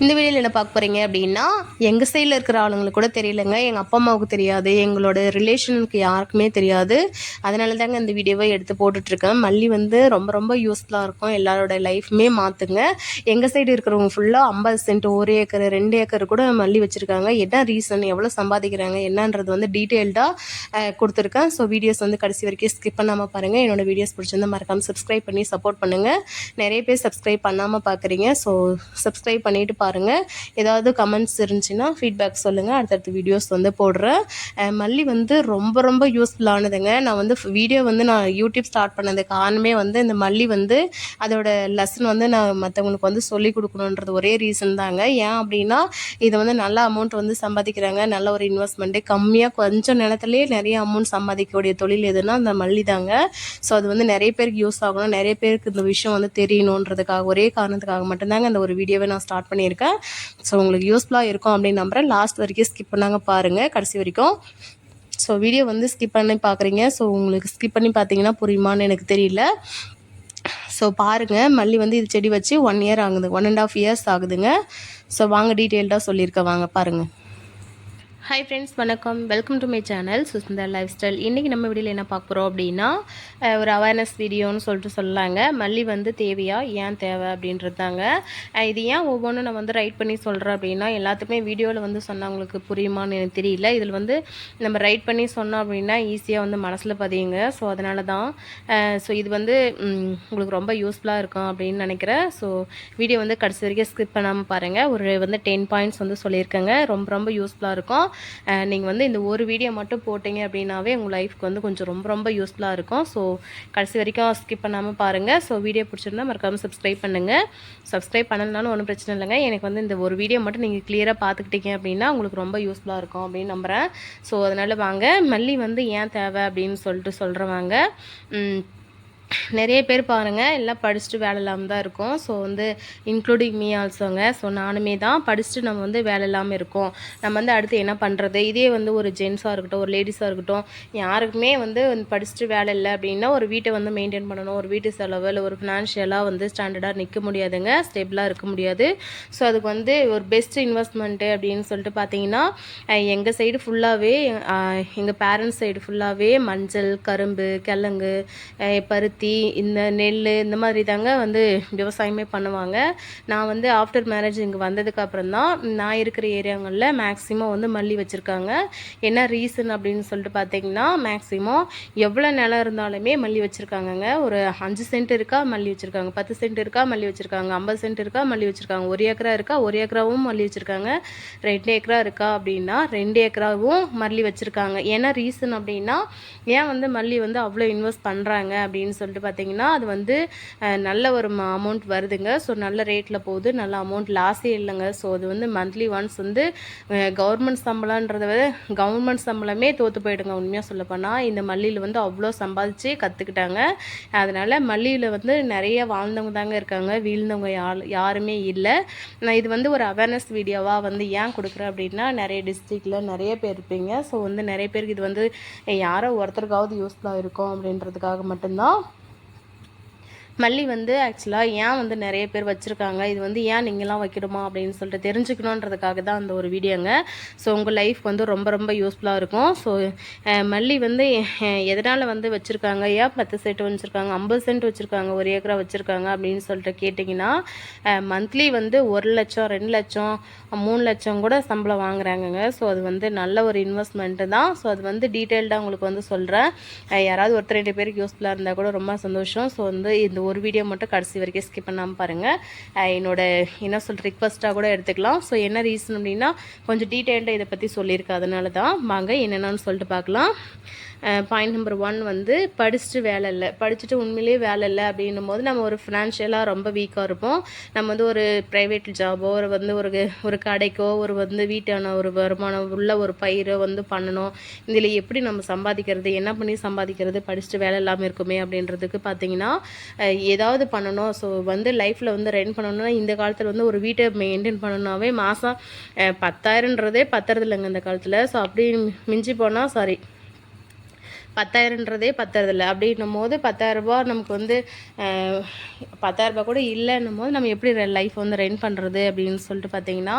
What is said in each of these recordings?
இந்த வீடியோவில் என்ன பார்க்க போகிறீங்க அப்படின்னா, எங்கள் சைடில் இருக்கிற ஆளுங்களுக்கு கூட தெரியலங்க. எங்கள் அப்பா அம்மாவுக்கு தெரியாது, எங்களோட ரிலேஷனுக்கு யாருக்குமே தெரியாது. அதனால தாங்க இந்த வீடியோவை எடுத்து போட்டுட்ருக்கேன். மல்லி வந்து ரொம்ப ரொம்ப யூஸ்ஃபுல்லாக இருக்கும், எல்லாரோட லைஃப்மே மாற்றுங்க. எங்கள் சைடு இருக்கிறவங்க ஃபுல்லாக 50 சென்ட், 1 ஏக்கர் 2 ஏக்கர் கூட மல்லி வச்சுருக்காங்க. என்ன ரீசன், எவ்வளோ சம்பாதிக்கிறாங்க என்னன்றது வந்து டீட்டெயில்டாக கொடுத்துருக்கேன். ஸோ வீடியோஸ் வந்து கடைசி வரைக்கும் ஸ்கிப் பண்ணாமல் பாருங்கள். என்னோட வீடியோஸ் பிடிச்சிருந்தா மறக்காமல் சப்ஸ்கிரைப் பண்ணி சப்போர்ட் பண்ணுங்கள். நிறைய பேர் சப்ஸ்கிரைப் பண்ணாமல் பார்க்குறீங்க. ஸோ சப்ஸ்கிரைப் பண்ணிவிட்டு பாருங்கள். ஏதாவது கமெண்ட்ஸ் இருந்துச்சுன்னா ஃபீட்பேக் சொல்லுங்கள், அடுத்தடுத்த வீடியோஸ் வந்து போடுறேன். மல்லி வந்து ரொம்ப ரொம்ப யூஸ்ஃபுல்லானதுங்க. நான் வந்து வீடியோ வந்து நான் யூடியூப் ஸ்டார்ட் பண்ணது காரணமே வந்து இந்த மல்லி வந்து அதோட லெசன் வந்து நான் மற்றவங்களுக்கு வந்து சொல்லிக் கொடுக்கணுன்றது ஒரே ரீசன் தாங்க. ஏன் அப்படின்னா, இதை வந்து நல்ல அமௌண்ட் வந்து சம்பாதிக்கிறாங்க. நல்ல ஒரு இன்வெஸ்ட்மெண்ட்டு, கம்மியாக கொஞ்சம் நிலத்துலேயே நிறைய அமௌண்ட் சம்பாதிக்கக்கூடிய தொழில் எதுனா அந்த மல்லி தாங்க. ஸோ அது வந்து நிறைய பேருக்கு யூஸ் ஆகணும், நிறைய பேருக்கு இந்த விஷயம் வந்து தெரியணுன்றதுக்காக, ஒரே காரணத்துக்காக மட்டும்தாங்க இந்த ஒரு வீடியோவை நான் ஸ்டார்ட் பண்ணியிருக்கேன். ஸோ உங்களுக்கு யூஸ்ஃபுல்லாக இருக்கும் அப்படின்னு நம்புகிறேன். லாஸ்ட் வரைக்கும் ஸ்கிப் பண்ணாங்க பாருங்கள், கடைசி வரைக்கும். ஸோ வீடியோ வந்து ஸ்கிப் பண்ணி பார்க்குறீங்க. ஸோ உங்களுக்கு ஸ்கிப் பண்ணி பார்த்தீங்கன்னா புரியுமான்னு எனக்கு தெரியல. ஸோ பாருங்கள், மல்லி வந்து இது செடி வச்சு 1 இயர் ஆகுது, 1.5 இயர்ஸ் ஆகுதுங்க. ஸோ வாங்க டீட்டெயில்டாக சொல்லியிருக்கேன், வாங்க பாருங்கள். ஹாய் ஃப்ரெண்ட்ஸ், வணக்கம். Welcome to my channel Sundar life style. இன்றைக்கி நம்ம வீடியோவில் என்ன பார்க்க போகிறோம் அப்படின்னா, ஒரு அவேர்னஸ் வீடியோன்னு சொல்லிட்டு சொல்லலாங்க. மல்லி வந்து தேவையா, ஏன் தேவை அப்படின்றது தாங்க. இது ஏன் ஒவ்வொன்றும் நான் வந்து ரைட் பண்ணி சொல்கிறேன் அப்படின்னா, எல்லாத்துக்குமே வீடியோவில் வந்து சொன்னால் உங்களுக்கு புரியுமான்னு எனக்கு தெரியல. இதில் வந்து நம்ம ரைட் பண்ணி சொன்னோம் அப்படின்னா ஈஸியாக வந்து மனசில் பதியுங்க. ஸோ அதனால தான் ஸோ இது வந்து உங்களுக்கு ரொம்ப யூஸ்ஃபுல்லாக இருக்கும் அப்படின்னு நினைக்கிறேன். ஸோ வீடியோ வந்து கடைசி வரைக்கும் ஸ்கிப் பண்ணாமல் பாருங்கள். ஒரு வந்து 10 பாயிண்ட்ஸ் வந்து சொல்லியிருக்கேங்க, ரொம்ப ரொம்ப யூஸ்ஃபுல்லாக இருக்கும். நீங்கள் வந்து இந்த ஒரு வீடியோ மட்டும் போட்டிங்க அப்படின்னாவே உங்கள் லைஃப்க்கு வந்து கொஞ்சம் ரொம்ப ரொம்ப யூஸ்ஃபுல்லாக இருக்கும். ஸோ கடைசி வரைக்கும் ஸ்கிப் பண்ணாமல் பாருங்கள். ஸோ வீடியோ பிடிச்சிருந்தா மறக்காமல் சப்ஸ்கிரைப் பண்ணுங்கள். சப்ஸ்கிரைப் பண்ணலனாலும் ஒன்றும் பிரச்சனை இல்லைங்க. எனக்கு வந்து இந்த ஒரு வீடியோ மட்டும் நீங்கள் கிளியராக பார்த்துக்கிட்டீங்க அப்படின்னா உங்களுக்கு ரொம்ப யூஸ்ஃபுல்லாக இருக்கும் அப்படின்னு நம்புகிறேன். ஸோ அதனால் வாங்க, மல்லி வந்து ஏன் தேவை அப்படின்னு சொல்லிட்டு சொல்கிறவாங்க. நிறைய பேர் பாருங்கள், எல்லாம் படிச்சுட்டு வேலை இல்லாமல் தான் இருக்கும். ஸோ வந்து இன்க்ளூடிங் மீ ஆல்சோங்க. ஸோ நானுமே தான் படிச்சுட்டு நம்ம வந்து வேலை இல்லாமல் இருக்கோம். நம்ம வந்து அடுத்து என்ன பண்ணுறது, இதே வந்து ஒரு ஜென்ஸாக இருக்கட்டும், ஒரு லேடிஸாக இருக்கட்டும், யாருக்குமே வந்து படிச்சுட்டு வேலை இல்லை அப்படின்னா ஒரு வீட்டை வந்து மெயின்டைன் பண்ணணும், ஒரு வீட்டு செலவு இல்லை ஒரு ஃபினான்ஷியலாக வந்து ஸ்டாண்டர்டாக நிற்க முடியாதுங்க, ஸ்டேபிளாக இருக்க முடியாது. ஸோ அதுக்கு வந்து ஒரு பெஸ்ட் இன்வெஸ்ட்மெண்ட்டு அப்படின்னு சொல்லிட்டு பார்த்தீங்கன்னா, எங்கள் சைடு ஃபுல்லாகவே, எங்கள் பேரண்ட்ஸ் சைடு ஃபுல்லாகவே மஞ்சள், கரும்பு, கிழங்கு, பருத்தி, இந்த நெல், இந்த மாதிரி தாங்க வந்து விவசாயமே பண்ணுவாங்க. நான் வந்து ஆஃப்டர் மேரேஜ் இங்கே வந்ததுக்கு அப்புறம் தான் நான் இருக்கிற ஏரியாங்களில் மேக்ஸிமம் வந்து மல்லி வச்சுருக்காங்க. என்ன ரீசன் அப்படின்னு சொல்லிட்டு பார்த்தீங்கன்னா, மேக்ஸிமம் எவ்வளோ நிலம் இருந்தாலுமே மல்லி வச்சுருக்காங்கங்க. ஒரு 5 சென்ட் இருக்கா மல்லி வச்சுருக்காங்க, 10 சென்ட் இருக்கா மல்லி வச்சுருக்காங்க, 50 சென்ட் இருக்கா மல்லி வச்சுருக்காங்க, 1 ஏக்கரா இருக்கா 1 ஏக்கராவும் மல்லி வச்சுருக்காங்க, 2 ஏக்கரா இருக்கா அப்படின்னா 2 ஏக்கராவும் மல்லி வச்சுருக்காங்க. என்ன ரீசன் அப்படின்னா, ஏன் வந்து மல்லி வந்து அவ்வளோ இன்வெஸ்ட் பண்ணுறாங்க அப்படின்னு சொல்லிட்டு பார்த்தீங்கன்னா, அது வந்து நல்ல ஒரு அமௌண்ட் வருதுங்க. ஸோ நல்ல ரேட்டில் போகுது, நல்ல அமௌண்ட் லாஸே இல்லைங்க. ஸோ அது வந்து மந்த்லி ஒன்ஸ் வந்து கவர்மெண்ட் சம்பளன்றத விட கவர்மெண்ட் சம்பளமே தோற்று போயிடுங்க உண்மையாக சொல்லப்போனால். இந்த மல்லியில் வந்து அவ்வளோ சம்பாதிச்சு கற்றுக்கிட்டாங்க. அதனால் மல்லியில் வந்து நிறைய வாழ்ந்தவங்க தாங்க இருக்காங்க, வீழ்ந்தவங்க யாருமே இல்லை. நான் இது வந்து ஒரு அவேர்னஸ் வீடியோவாக வந்து ஏன் கொடுக்குறேன் அப்படின்னா, நிறைய டிஸ்ட்ரிக்டில் நிறைய பேர் இருப்பீங்க. ஸோ வந்து நிறைய பேருக்கு இது வந்து யாரோ ஒருத்தருக்காவது யூஸ்ஃபுல்லாக இருக்கும் அப்படின்றதுக்காக மட்டும்தான். மல்லி வந்து ஆக்சுவலாக ஏன் வந்து நிறைய பேர் வச்சுருக்காங்க, இது வந்து ஏன் நீங்களாம் வைக்கணுமா அப்படின்னு சொல்லிட்டு தெரிஞ்சுக்கணுன்றதுக்காக தான் அந்த ஒரு வீடியோங்க. ஸோ உங்கள் லைஃப் வந்து ரொம்ப ரொம்ப யூஸ்ஃபுல்லாக இருக்கும். ஸோ மல்லி வந்து எதனால் வந்து வச்சுருக்காங்க, ஏன் 10 சென்ட் வச்சுருக்காங்க, 50 சென்ட் வச்சுருக்காங்க, 1 ஏக்கரா வச்சுருக்காங்க அப்படின்னு சொல்லிட்டு கேட்டிங்கன்னா, மந்த்லி வந்து 1 லட்சம் 2 லட்சம் 3 லட்சம் கூட சம்பளம் வாங்குறாங்கங்க. ஸோ அது வந்து நல்ல ஒரு இன்வெஸ்ட்மெண்ட்டு தான். ஸோ அது வந்து டீட்டெயில்டாக உங்களுக்கு வந்து சொல்கிறேன். யாராவது ஒருத்தர் 2 பேருக்கு யூஸ்ஃபுல்லாக இருந்தால் கூட ரொம்ப சந்தோஷம். ஸோ வந்து இந்த ஒரு வீடியோ மட்டும் கடைசி வரைக்கும் ஸ்கிப் பண்ணாமல் பாருங்கள். என்னோட என்ன சொல்கிற ரிக்வஸ்ட்டாக கூட எடுத்துக்கலாம். ஸோ என்ன ரீசன் அப்படின்னா, கொஞ்சம் டீட்டெயில்டாக இதை பற்றி சொல்லியிருக்கேன், அதனால தான். வாங்க என்னென்னு சொல்லிட்டு பார்க்கலாம். பாயிண்ட் நம்பர் 1 வந்து படிச்சுட்டு வேலை இல்லை. படிச்சுட்டு உண்மையிலேயே வேலை இல்லை அப்படின்னும் போது நம்ம ஒரு ஃபினான்ஷியலாக ரொம்ப வீக்காக இருப்போம். நம்ம வந்து ஒரு ப்ரைவேட் ஜாபோ ஒரு வந்து ஒரு கடைக்கோ ஒரு வந்து வீட்டான ஒரு வருமானம் உள்ள ஒரு பயிரை வந்து பண்ணணும். இதில் எப்படி நம்ம சம்பாதிக்கிறது, என்ன பண்ணி சம்பாதிக்கிறது, படிச்சுட்டு வேலை இல்லாமல் இருக்குமே அப்படின்றதுக்கு பார்த்தீங்கன்னா ஏதாவது பண்ணணும். ஸோ வந்து லைஃப்பில் வந்து ரன் பண்ணணும்னா இந்த காலத்தில் வந்து ஒரு வீட்டை மெயின்டைன் பண்ணணுன்னாவே மாதம் 10,000ன்றதே பத்துறது இல்லைங்க இந்த காலத்தில். ஸோ அப்படி மிஞ்சி போனால் 10,000ன்றதே பத்துறதில்ல. அப்படின்னும்போது ரூ. 10,000 நமக்கு வந்து ரூ. 10,000 கூட இல்லைன்னும்போது நம்ம எப்படி லைஃப் வந்து ரன் பண்ணுறது அப்படின்னு சொல்லிட்டு பார்த்தீங்கன்னா,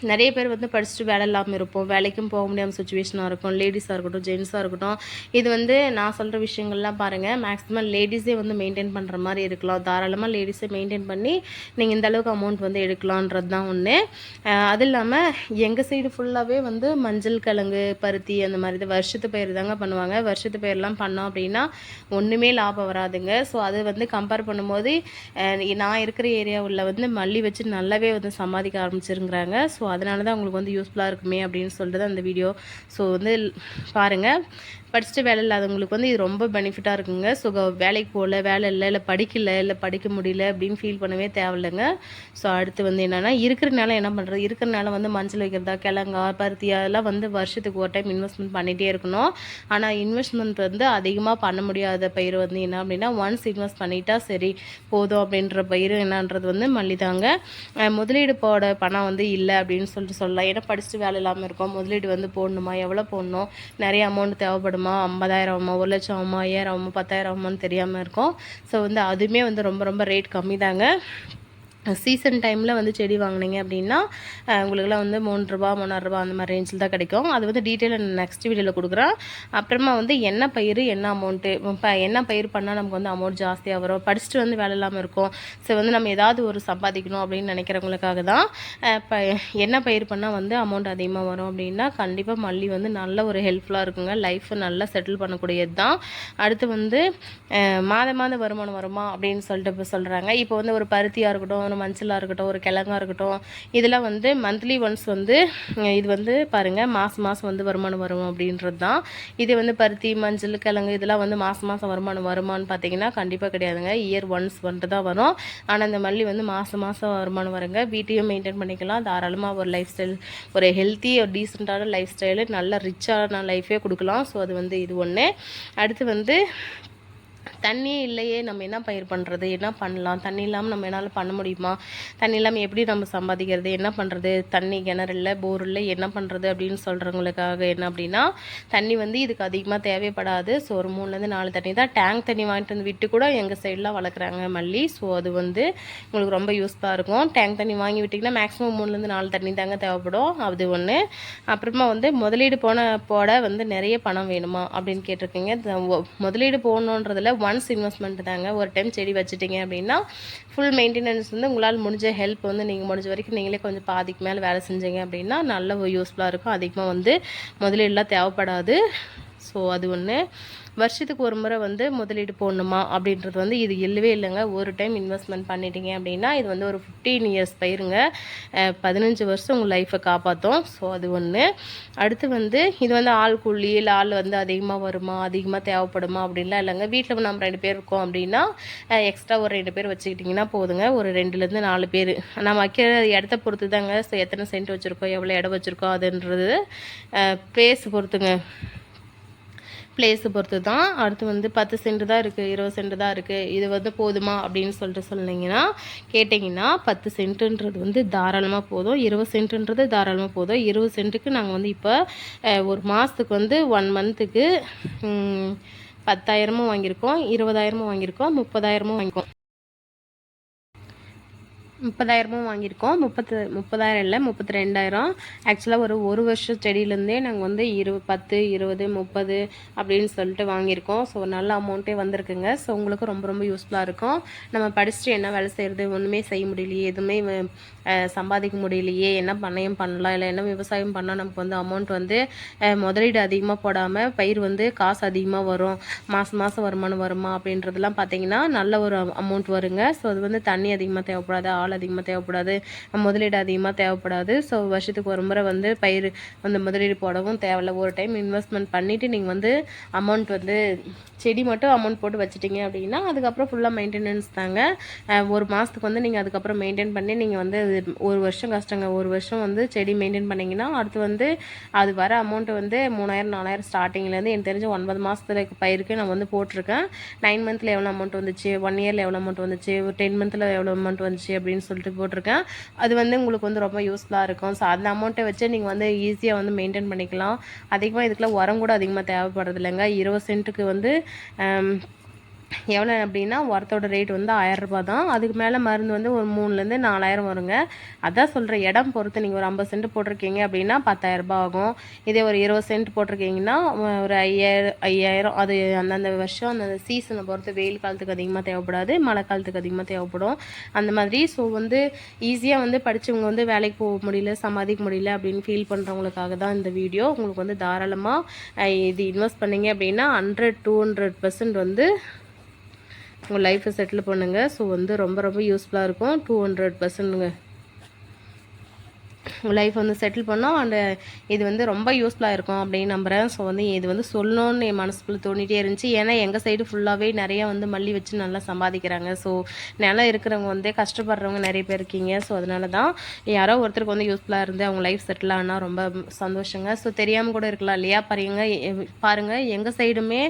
நிறைய பேர் வந்து படிச்சுட்டு வேலை இல்லாமல் இருப்போம். வேலைக்கும் போக முடியாமல் சுச்சுவேஷனாக இருக்கும். லேடிஸாக இருக்கட்டும், ஜென்ஸாக இருக்கட்டும். இது வந்து நான் சொல்கிற விஷயங்கள்லாம் பாருங்கள், மேக்ஸிமம் லேடிஸே வந்து மெயின்டைன் பண்ணுற மாதிரி இருக்கலாம். தாராளமாக லேடிஸே மெயின்டைன் பண்ணி நீங்கள் இந்த அளவுக்கு அமௌண்ட் வந்து எடுக்கலான்றது தான் ஒன்று. அது இல்லாமல் எங்கள் சைடு ஃபுல்லாகவே வந்து மஞ்சள் கிழங்கு, பருத்தி அந்த மாதிரி தான் வருஷத்து பயிர் தாங்க பண்ணுவாங்க. வருஷத்து பயிரெலாம் பண்ணோம் அப்படின்னா ஒன்றுமே லாபம் வராதுங்க. ஸோ அது வந்து கம்பேர் பண்ணும்போது நான் இருக்கிற ஏரியாவில் வந்து மல்லி வச்சு நல்லாவே வந்து சம்பாதிக்க ஆரம்பிச்சிருங்கிறாங்க. ஸோ அதனால தான் உங்களுக்கு வந்து யூஸ்ஃபுல்லாக இருக்குமே அப்படின்னு சொல்லிட்டு தான் அந்த வீடியோ. ஸோ வந்து பாருங்கள், படிச்சுட்டு வேலை இல்லாதவங்களுக்கு வந்து இது ரொம்ப பெனிஃபிட்டாக இருக்குங்க. ஸோ வேலைக்கு போகல, வேலை இல்லை, இல்லை படிக்கல, இல்லை படிக்க முடியல அப்படின்னு ஃபீல் பண்ணவே தேவையில்லைங்க. ஸோ அடுத்து வந்து என்னென்னா, இருக்கிறனால என்ன பண்ணுறது, இருக்கிறனால வந்து மஞ்சள் வைக்கிறதா, கிழங்கா, பருத்தி அதெல்லாம் வந்து வருஷத்துக்கு ஒரு டைம் இன்வெஸ்ட்மெண்ட் பண்ணிகிட்டே இருக்கணும். ஆனால் இன்வெஸ்ட்மெண்ட் வந்து அதிகமாக பண்ண முடியாத பயிர் வந்து என்ன அப்படின்னா, ஒன்ஸ் இன்வெஸ்ட் பண்ணிட்டா சரி போதும் அப்படின்ற பயிர் என்னன்றது வந்து மல்லிதாங்க. முதலீடு போட பணம் வந்து இல்லை அப்படின்னு சொல்லிட்டு சொல்லலாம். ஏன்னா படிச்சுட்டு வேலை இல்லாமல் இருக்கோம், முதலீடு வந்து போடணுமா, எவ்வளோ போடணும், நிறைய அமௌண்ட் தேவைப்படும், 50,000 ஆகுமா, 1,00,000 ஆகுமா, 5,000 ஆகுமா, 10,000 ஆகுமான்னு தெரியாமல் இருக்கும். ஸோ வந்து அதுவுமே வந்து ரொம்ப ரொம்ப ரேட் கம்மி தாங்க. சீசன் டைமில் வந்து செடி வாங்கினீங்க அப்படின்னா உங்களுக்குலாம் வந்து ரூ. 3,000 அந்த மாதிரி ரேஞ்சில் தான் கிடைக்கும். அது வந்து டீட்டெயில் நெக்ஸ்ட் வீடியோவில் கொடுக்குறேன். அப்புறமா வந்து என்ன பயிர், என்ன அமௌண்ட்டு, என்ன பயிர் பண்ணால் நமக்கு வந்து அமௌண்ட் ஜாஸ்தியாக வரும், படிச்சுட்டு வந்து வேலை இல்லாமல் இருக்கும். ஸோ வந்து நம்ம ஏதாவது ஒரு சம்பாதிக்கணும் அப்படின்னு நினைக்கிறவங்களுக்காக தான் இப்போ என்ன பயிர் பண்ணால் வந்து அமௌண்ட் அதிகமாக வரும் அப்படின்னா, கண்டிப்பாக மல்லி வந்து நல்ல ஒரு ஹெல்ப்ஃபுல்லாக இருக்குங்க. லைஃப்பை நல்லா செட்டில் பண்ணக்கூடியது தான். அடுத்து வந்து மாத வருமானம் வருமா அப்படின்னு சொல்லிட்டு இப்போ சொல்கிறாங்க. இப்போ வந்து ஒரு பருத்தியாக இருக்கட்டும், ஒரு மஞ்சளாக இருக்கட்டும், ஒரு கிழங்காக இருக்கட்டும், இதெல்லாம் வந்து மந்த்லி ஒன்ஸ் வந்து இது வந்து பாருங்கள் மாதம் வந்து வருமானம் வரும் அப்படின்றது தான். இது வந்து பருத்தி, மஞ்சள், கிழங்கு இதெல்லாம் வந்து மாதம் வருமானம் வருமானு பார்த்தீங்கன்னா கண்டிப்பாக கிடையாதுங்க. இயர் ஒன்ஸ் வந்துட்டு தான் வரும். ஆனால் இந்த மல்லி வந்து மாதம் வருமானம் வருங்க. வீட்டையும் மெயின்டைன் பண்ணிக்கலாம். தாராளமாக ஒரு லைஃப் ஸ்டைல், ஒரு ஹெல்த்தி, ஒரு டீசெண்டான லைஃப் ஸ்டைலு, நல்ல ரிச்சான லைஃபே கொடுக்கலாம். ஸோ அது வந்து இது ஒன்று. அடுத்து வந்து தண்ணியே இல்லையே, நம்ம என்ன பயிர் பண்ணுறது, என்ன பண்ணலாம், தண்ணி இல்லாமல் நம்ம என்னால் பண்ண முடியுமா, தண்ணி இல்லாமல் எப்படி நம்ம சம்பாதிக்கிறது, என்ன பண்ணுறது, தண்ணி கிணறு இல்லை, போர் இல்லை, என்ன பண்ணுறது அப்படின்னு சொல்கிறவங்களுக்காக என்ன அப்படின்னா, தண்ணி வந்து இதுக்கு அதிகமாக தேவைப்படாது. ஸோ ஒரு 3-4 தண்ணி தான். டேங்க் தண்ணி வாங்கிட்டு வந்து விட்டு கூட எங்கள் சைடெலாம் வளர்க்குறாங்க மல்லி. ஸோ அது வந்து உங்களுக்கு ரொம்ப யூஸ்ஃபுல்லாக இருக்கும். டேங்க் தண்ணி வாங்கி விட்டிங்கன்னா மேக்ஸிமம் 3-4 தண்ணி தாங்க தேவைப்படும். அது ஒன்று. அப்புறமா வந்து முதலீடு போட வந்து நிறைய பணம் வேணுமா அப்படின்னு கேட்டிருக்கீங்க. முதலீடு போடணுன்றதில் ஒன்ஸ் இன்வெஸ்ட்மெண்ட் தாங்க. ஒரு டைம் செடி வச்சுட்டிங்க அப்படின்னா ஃபுல் மெயின்டெனன்ஸ் வந்து உங்களால் முடிஞ்ச ஹெல்ப் வந்து நீங்கள் முடிஞ்ச வரைக்கும் நீங்களே கொஞ்சம் பாதிக்கு மேலே வேலை செஞ்சீங்க அப்படின்னா நல்ல யூஸ்ஃபுல்லாக இருக்கும். அதிகமாக வந்து முதலீடுலாம் தேவைப்படாது. ஸோ அது ஒன்று. வருஷத்துக்கு ஒரு முறை வந்து முதலீடு போடணுமா அப்படின்றது வந்து இது இல்லவே இல்லைங்க. ஒரு டைம் இன்வெஸ்ட்மெண்ட் பண்ணிட்டீங்க அப்படின்னா இது வந்து ஒரு 15 இயர்ஸ் பயிருங்க. 15 வருஷம் உங்கள் லைஃப்பை காப்பாற்றும். ஸோ அது ஒன்று. அடுத்து வந்து இது வந்து ஆள் கூலி இல்லை ஆள் வந்து அதிகமாக வருமா, அதிகமாக தேவைப்படுமா அப்படின்லாம் இல்லைங்க. வீட்டில் நம்ம 2 பேர் இருக்கோம் அப்படின்னா எக்ஸ்ட்ரா ஒரு 2 பேர் வச்சுக்கிட்டிங்கன்னா போதுங்க. ஒரு 2லேருந்து 4 பேர் நம்ம வைக்கிற இடத்த பொறுத்து தாங்க. ஸோ எத்தனை சென்ட் வச்சுருக்கோம், எவ்வளோ இடம் வச்சுருக்கோம் அதுன்றது பிளேஸ் பொறுத்துங்க, பிளேஸை பொறுத்து தான். அடுத்து வந்து 10 சென்ட் தான் இருக்குது, 20 சென்ட் தான் இருக்குது, இது வந்து போதுமா அப்படின்னு சொல்லிட்டு சொன்னீங்கன்னா கேட்டிங்கன்னா 10 சென்ட்டுன்றது வந்து தாராளமாக போதும், 20 சென்ட்டுன்றது தாராளமாக போதும். 20 சென்ட்டுக்கு நாங்கள் வந்து இப்போ ஒரு மாதத்துக்கு வந்து 1 மந்த்துக்கு 10,000 வாங்கியிருக்கோம், 20,000 வாங்கியிருக்கோம், 30,000 வாங்கியிருக்கோம். 30,000 வாங்கியிருக்கோம். 30,000 இல்லை 32,000. ஆக்சுவலாக ஒரு வருஷம் செடியிலேருந்தே நாங்கள் வந்து 10, 20, 30 அப்படின்னு சொல்லிட்டு வாங்கியிருக்கோம். ஸோ நல்ல அமௌண்ட்டே வந்திருக்குங்க. ஸோ உங்களுக்கு ரொம்ப ரொம்ப யூஸ்ஃபுல்லாக இருக்கும். நம்ம படிச்சுட்டு என்ன வேலை செய்கிறது, ஒன்றுமே செய்ய முடியலையே, எதுவுமே சம்பாதிக்க முடியலையே, என்ன பண்ணையும் பண்ணலாம், இல்லை என்ன விவசாயம் பண்ணால் நமக்கு வந்து அமௌண்ட் வந்து முதலீடு அதிகமாக போடாமல் பயிர் வந்து காசு அதிகமாக வரும், மாதம் வருமானம் வருமா அப்படின்றதெல்லாம் பார்த்தீங்கன்னா நல்ல ஒரு அமௌண்ட் வருங்க. ஸோ அது வந்து தண்ணி அதிகமாக தேவைப்படாது, ஆள் அதிகமாக தேவைப்படாது, முதலீடு அதிகமாக தேவைப்படாது. ஸோ வருஷத்துக்கு ஒரு முறை வந்து பயிர் வந்து முதலீடு போடவும் தேவையில்லை. ஒரு டைம் இன்வெஸ்ட்மெண்ட் பண்ணிவிட்டு நீங்கள் வந்து அமௌண்ட் வந்து செடி மட்டும் அமௌண்ட் போட்டு வச்சுட்டிங்க அப்படின்னா அதுக்கப்புறம் ஃபுல்லாக மெயின்டெனன்ஸ் தாங்க. ஒரு மாதத்துக்கு வந்து நீங்கள் அதுக்கப்புறம் மெயின்டைன் பண்ணி நீங்கள் வந்து ஒரு வருஷம் கஷ்டங்க. ஒரு வருஷம் வந்து செடி மெயின்டைன் பண்ணிங்கன்னா அடுத்து வந்து அது வர அமௌண்ட்டு வந்து 3,000 4,000 ஸ்டார்டிங்லேருந்து எனக்கு தெரிஞ்சு 9 மாதத்துல பயிருக்கு நான் வந்து போட்டிருக்கேன். 9 மந்த்தில் எவ்வளோ அமௌண்ட் வந்துச்சு, 1 இயரில் எவ்வளோ அமௌண்ட் வந்துச்சு, 10 மந்த்தில் எவ்வளோ அமௌண்ட் வந்துச்சு அப்படின்னு அப்படின்னு சொல்லிட்டு போட்டிருக்கேன். அது வந்து உங்களுக்கு வந்து ரொம்ப யூஸ்ஃபுல்லாக இருக்கும். ஸோ அந்த அமௌண்ட்டை வச்சு நீங்கள் வந்து ஈஸியாக வந்து மெயின்டைன் பண்ணிக்கலாம். அதிகமாக இதுக்குலாம் உரம் கூட அதிகமாக தேவைப்படுறது இல்லைங்க. 20 சென்ட்டுக்கு வந்து எவ்வளோ அப்படின்னா உரத்தோட ரேட் வந்து 1000 ரூபா தான். அதுக்கு மேலே மருந்து வந்து ஒரு 3000 4000 வருங்க. அதான் சொல்கிறேன், இடம் பொறுத்து. நீங்கள் ஒரு 50 சென்ட் போட்டிருக்கீங்க அப்படின்னா 10,000 ரூபா ஆகும். இதே ஒரு 20 சென்ட் போட்டிருக்கீங்கன்னா ஒரு 5000 அது அந்தந்த வருஷம் அந்தந்த சீசனை பொறுத்து. வெயில் காலத்துக்கு அதிகமாக தேவைப்படாது, மழை காலத்துக்கு அதிகமாக தேவைப்படும் அந்த மாதிரி. ஸோ வந்து ஈஸியாக வந்து படித்தவங்க வந்து வேலைக்கு போக முடியல, சம்பாதிக்க முடியல அப்படின்னு ஃபீல் பண்ணுறவங்களுக்காக தான் இந்த வீடியோ. உங்களுக்கு வந்து தாராளமாக இது இன்வெஸ்ட் பண்ணிங்க அப்படின்னா 100-200% வந்து உங்கள் லைஃப்பை செட்டில் பண்ணுங்கள். ஸோ வந்து ரொம்ப ரொம்ப யூஸ்ஃபுல்லாக இருக்கும். 200%ங்க உங்கள் லைஃப் வந்து செட்டில் பண்ணோம். அண்டு இது வந்து ரொம்ப யூஸ்ஃபுல்லாக இருக்கும் அப்படின்னு நம்புகிறேன். ஸோ வந்து இது வந்து சொல்லணும்னு என் மனசுக்குள்ளே தோணிகிட்டே இருந்துச்சு. ஏன்னா எங்கள் சைடு ஃபுல்லாகவே நிறையா வந்து மல்லி வச்சு நல்லா சம்பாதிக்கிறாங்க. ஸோ நிலம் இருக்கிறவங்க வந்து கஷ்டப்படுறவங்க நிறைய பேர் இருக்கீங்க. ஸோ அதனால தான் யாரோ ஒருத்தருக்கு வந்து யூஸ்ஃபுல்லாக இருந்து அவங்க லைஃப் செட்டில் ஆனால் ரொம்ப சந்தோஷங்க. ஸோ தெரியாமல் கூட இருக்கலாம் இல்லையா? பாருங்கள் எங்கள் சைடுமே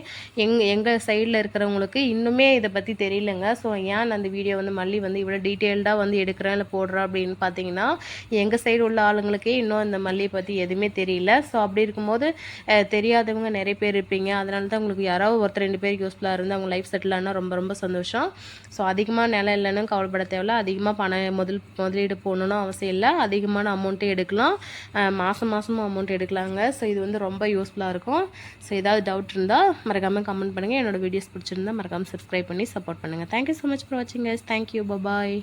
எங்கள் சைடில் இருக்கிறவங்களுக்கு இன்னுமே இதை பற்றி தெரியலங்க. ஸோ ஏன் நான் அந்த வீடியோ வந்து மல்லி வந்து இவ்வளோ டீட்டெயில்டாக வந்து எடுக்கிறேன் இல்லை போடுறேன் அப்படின்னு பார்த்தீங்கன்னா, எங்கள் சைடு உள்ள ஆளுங்களுக்கே இன்னும் இந்த மல்லியை பற்றி எதுவுமே தெரியல. ஸோ அப்படி இருக்கும்போது தெரியாதவங்க நிறைய பேர் இருப்பீங்க. அதனால தான் உங்களுக்கு யாராவது ஒருத்தர் 2 பேருக்கு யூஸ்ஃபுல்லாக இருந்து அவங்க லைஃப் செட்டில் ஆனால் ரொம்ப ரொம்ப சந்தோஷம். ஸோ அதிகமாக நிலம் இல்லைன்னு கவலைப்பட தேவையில்ல. அதிகமாக முதலீடு போகணுன்னு அவசியம் இல்லை. அதிகமான அமௌண்ட்டே எடுக்கலாம். மாதமும் அமௌண்ட் எடுக்கலாங்க. ஸோ இது வந்து ரொம்ப யூஸ்ஃபுல்லாக இருக்கும். ஸோ ஏதாவது டவுட் இருந்தால் மறக்காமல் கமெண்ட் பண்ணுங்கள். என்னோடய வீடியோஸ் பிடிச்சிருந்தா மறக்காமல் சப்ஸ்கிரைப் பண்ணி சப்போர்ட் பண்ணுங்கள். தேங்க்யூ ஸோ மச் ஃபார் வாட்சிங் கைஸ். தேங்க்யூ. பாய்.